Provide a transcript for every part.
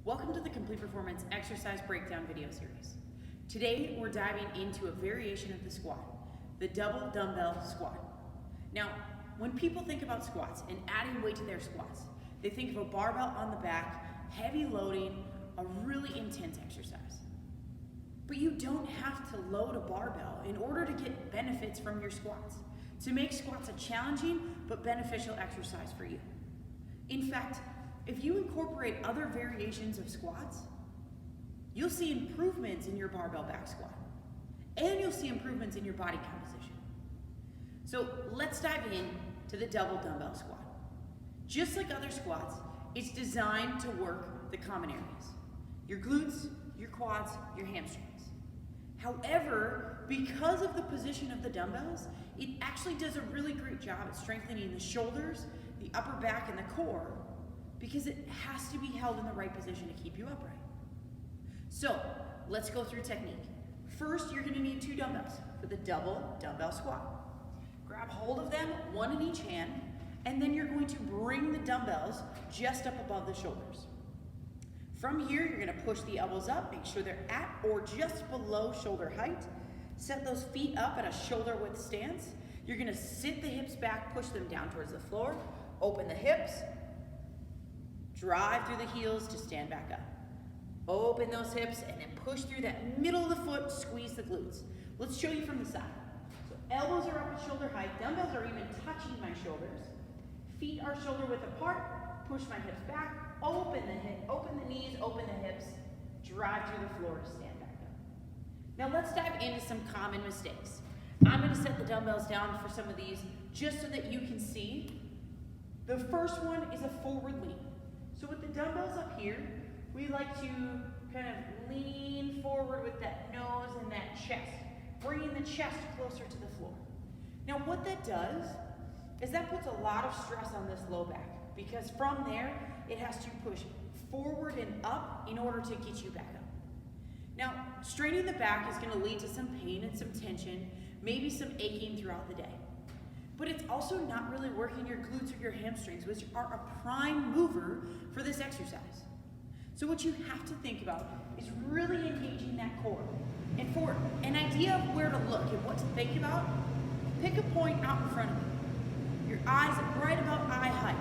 Welcome to the Complete Performance Exercise Breakdown video series. Today we're diving into a variation of the squat, the double dumbbell squat. Now, when people think about squats and adding weight to their squats, they think of a barbell on the back, heavy loading, a really intense exercise. But you don't have to load a barbell in order to get benefits from your squats, to make squats a challenging but beneficial exercise for you. In fact, if you incorporate other variations of squats, you'll see improvements in your barbell back squat, and you'll see improvements in your body composition. So let's dive in to the double dumbbell squat. Just like other squats, it's designed to work the common areas: your glutes, your quads, your hamstrings. However, because of the position of the dumbbells, it actually does a really great job at strengthening the shoulders, the upper back, and the core, because it has to be held in the right position to keep you upright. So let's go through technique. First, you're going to need 2 dumbbells for the double dumbbell squat. Grab hold of them, one in each hand, and then you're going to bring the dumbbells just up above the shoulders. From here, you're going to push the elbows up, make sure they're at or just below shoulder height. Set those feet up at a shoulder width stance. You're going to sit the hips back, push them down towards the floor, open the hips, drive through the heels to stand back up. Open those hips and then push through that middle of the foot, squeeze the glutes. Let's show you from the side. So elbows are up at shoulder height, dumbbells are even touching my shoulders. Feet are shoulder width apart, push my hips back, open the knees, open the hips, drive through the floor to stand back up. Now let's dive into some common mistakes. I'm going to set the dumbbells down for some of these just so that you can see. The first one is a forward lean. So with the dumbbells up here, we like to kind of lean forward with that nose and that chest, bringing the chest closer to the floor. Now what that does is that puts a lot of stress on this low back, because from there, it has to push forward and up in order to get you back up. Now, straining the back is going to lead to some pain and some tension, maybe some aching throughout the day. But it's also not really working your glutes or your hamstrings, which are a prime mover for this exercise. So what you have to think about is really engaging that core. And for an idea of where to look and what to think about, pick a point out in front of you. Your eyes are right about eye height.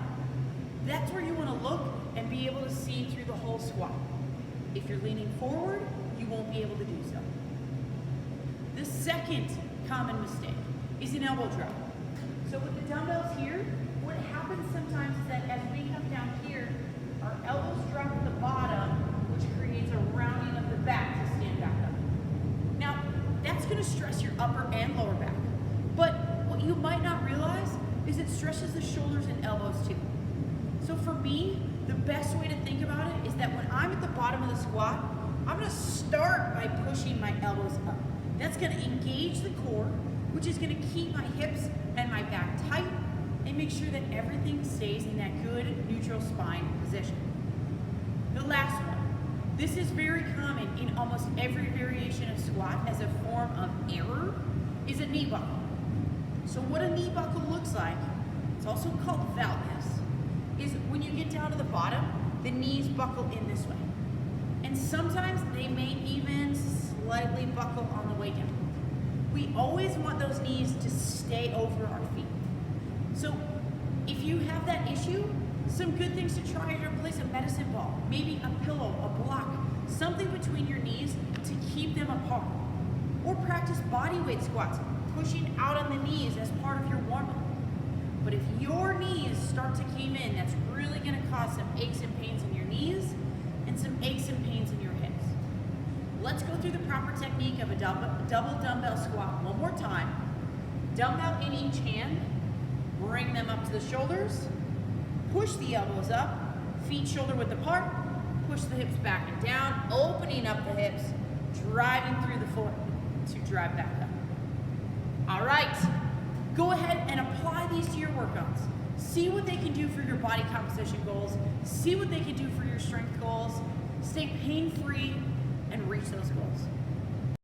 That's where you want to look and be able to see through the whole squat. If you're leaning forward, you won't be able to do so. The second common mistake is an elbow drop. So with the dumbbells here, what happens sometimes is that as we come down here, our elbows drop at the bottom, which creates a rounding of the back to stand back up. Now, that's going to stress your upper and lower back. But what you might not realize is it stresses the shoulders and elbows too. So for me, the best way to think about it is that when I'm at the bottom of the squat, I'm going to start by pushing my elbows up. That's going to engage the core, which is going to keep my hips and my back tight and make sure that everything stays in that good neutral spine position. The last one. This is very common in almost every variation of squat as a form of error, is a knee buckle. So what a knee buckle looks like, it's also called valgus, is when you get down to the bottom, the knees buckle in this way. And sometimes they may even slightly buckle on the way down. We always want those knees to stay over our feet. So if you have that issue, some good things to try are to place a medicine ball, maybe a pillow, a block, something between your knees to keep them apart. Or practice bodyweight squats, pushing out on the knees as part of your warm-up. But if your knees start to cave in, that's really going to cause some aches and pains in your knees and some aches and pains in your hips. Let's go through the proper technique of a double dumbbell squat one more time. Dumbbell in each hand, bring them up to the shoulders, push the elbows up, feet shoulder width apart, push the hips back and down, opening up the hips, driving through the foot to drive back up. All right, go ahead and apply these to your workouts. See what they can do for your body composition goals, see what they can do for your strength goals, stay pain-free, and reach those goals.